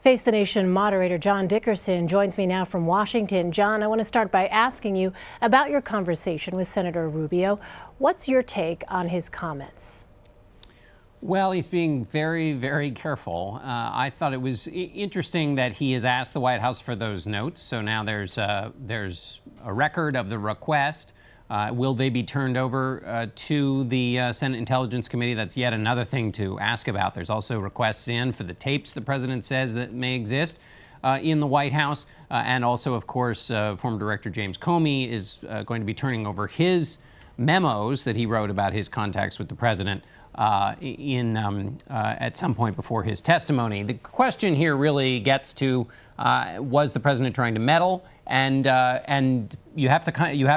Face the Nation moderator John Dickerson joins me now from Washington. John, I want to start by asking you about your conversation with Senator Rubio. What's your take on his comments? Well, he's being very, very careful. I thought it was interesting that he has asked the White House for those notes. So now there's a record of the request. Will they be turned over to the Senate Intelligence Committee? That's yet another thing to ask about. There's also requests in for the tapes the president says that may exist in the White House. And also, of course, former Director James Comey is going to be turning over his memos that he wrote about his contacts with the president at some point before his testimony. The question here really gets to was the president trying to meddle, and you have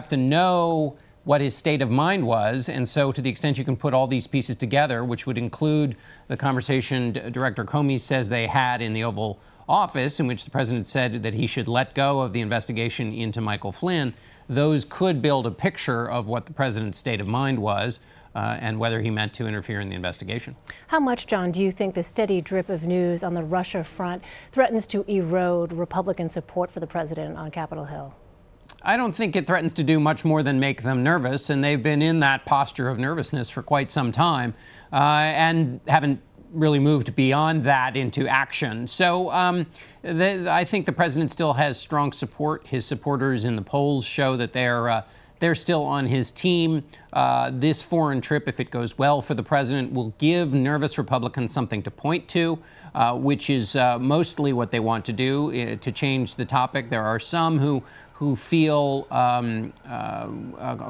to know what his state of mind was, and so to the extent you can put all these pieces together, which would include the conversation Director Comey says they had in the Oval Office, in which the president said that he should let go of the investigation into Michael Flynn, those could build a picture of what the president's state of mind was. And whether he meant to interfere in the investigation. How much, John, do you think the steady drip of news on the Russia front threatens to erode Republican support for the president on Capitol Hill? I don't think it threatens to do much more than make them nervous, and they've been in that posture of nervousness for quite some time and haven't really moved beyond that into action. So I think the president still has strong support. His supporters in the polls show that they're still on his team. This foreign trip, if it goes well for the president, will give nervous Republicans something to point to, which is mostly what they want to do to change the topic. There are some who feel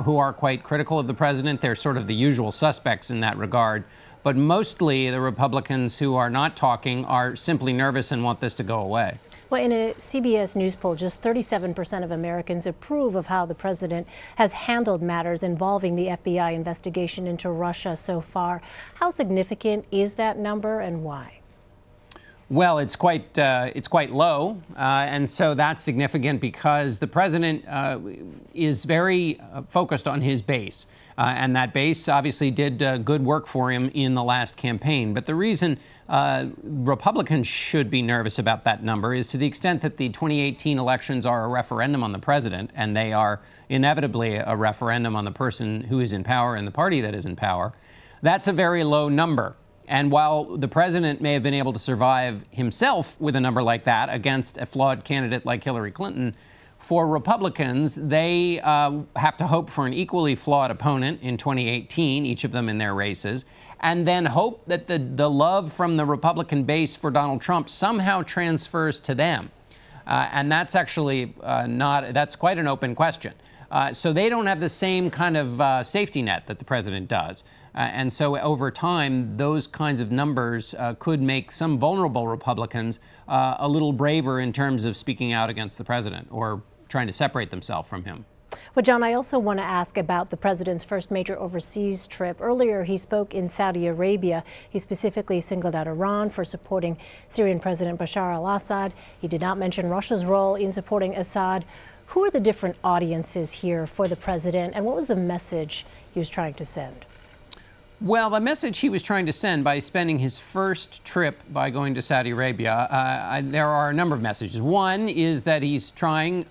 who are quite critical of the president. They're sort of the usual suspects in that regard. But mostly the Republicans who are not talking are simply nervous and want this to go away. Well, in a CBS News poll, just 37% of Americans approve of how the president has handled matters involving the FBI investigation into Russia so far. How significant is that number and why? Well, it's quite low, and so that's significant because the president is very focused on his base, and that base obviously did good work for him in the last campaign. But the reason Republicans should be nervous about that number is to the extent that the 2018 elections are a referendum on the president, and they are inevitably a referendum on the person who is in power and the party that is in power. That's a very low number. And while the president may have been able to survive himself with a number like that against a flawed candidate like Hillary Clinton, for Republicans, they have to hope for an equally flawed opponent in 2018, each of them in their races, and then hope that the love from the Republican base for Donald Trump somehow transfers to them. And that's actually that's quite an open question. So they don't have the same kind of safety net that the president does. And so over time, those kinds of numbers could make some vulnerable Republicans a little braver in terms of speaking out against the president or trying to separate themselves from him. Well, John, I also want to ask about the president's first major overseas trip. Earlier, he spoke in Saudi Arabia. He specifically singled out Iran for supporting Syrian President Bashar al-Assad. He did not mention Russia's role in supporting Assad. Who are the different audiences here for the president, and what was the message he was trying to send? Well, the message he was trying to send by spending his first trip by going to Saudi Arabia, there are a number of messages. One is that he's trying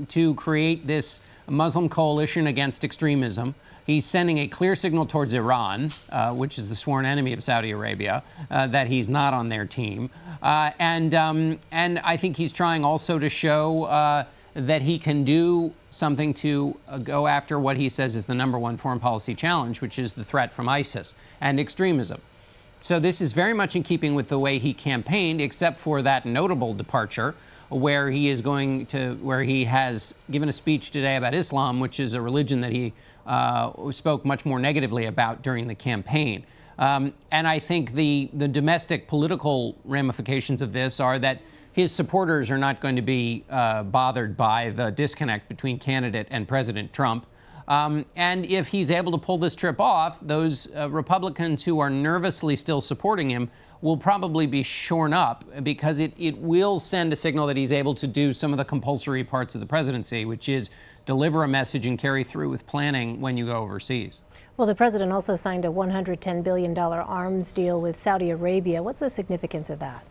to create this Muslim coalition against extremism. He's sending a clear signal towards Iran, which is the sworn enemy of Saudi Arabia, that he's not on their team. And I think he's trying also to show that he can do something to go after what he says is the #1 foreign policy challenge, which is the threat from ISIS and extremism. So this is very much in keeping with the way he campaigned, except for that notable departure where he has given a speech today about Islam, which is a religion that he spoke much more negatively about during the campaign. And I think the domestic political ramifications of this are that his supporters are not going to be bothered by the disconnect between candidate and President Trump. And if he's able to pull this trip off, those Republicans who are nervously still supporting him will probably be shorn up because it will send a signal that he's able to do some of the compulsory parts of the presidency, which is deliver a message and carry through with planning when you go overseas. Well, the president also signed a $110 billion arms deal with Saudi Arabia. What's the significance of that?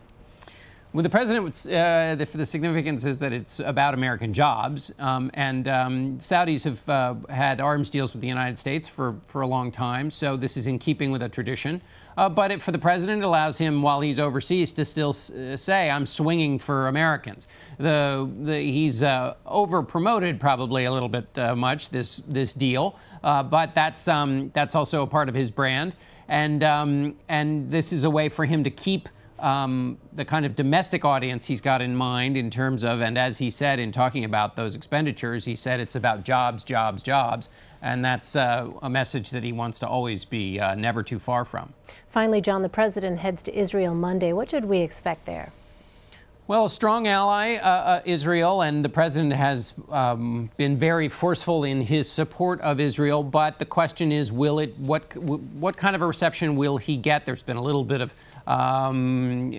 Well, the president, the significance is that it's about American jobs, and Saudis have had arms deals with the United States for a long time, so this is in keeping with a tradition. But for the president, it allows him, while he's overseas, to still say, I'm swinging for Americans. He's over-promoted probably a little bit much, this deal, but that's also a part of his brand. And this is a way for him to keep the kind of domestic audience he's got in mind in terms of, and as he said in talking about those expenditures, he said it's about jobs, jobs, jobs. And that's a message that he wants to always be never too far from. Finally, John, the president heads to Israel Monday. What should we expect there? Well, a strong ally, Israel, and the president has been very forceful in his support of Israel. But the question is, what kind of a reception will he get? There's been a little bit of kind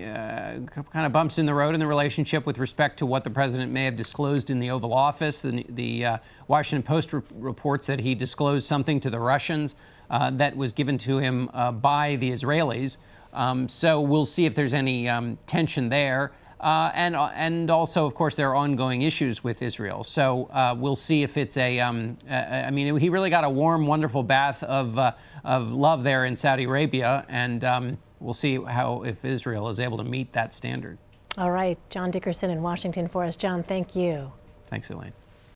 of bumps in the road in the relationship with respect to what the president may have disclosed in the Oval Office. The Washington Post reports that he disclosed something to the Russians that was given to him by the Israelis. So we'll see if there's any tension there. And also, of course, there are ongoing issues with Israel. So we'll see if it's I mean, he really got a warm, wonderful bath of love there in Saudi Arabia, and we'll see if Israel is able to meet that standard. All right, John Dickerson in Washington for us. John, thank you. Thanks, Elaine.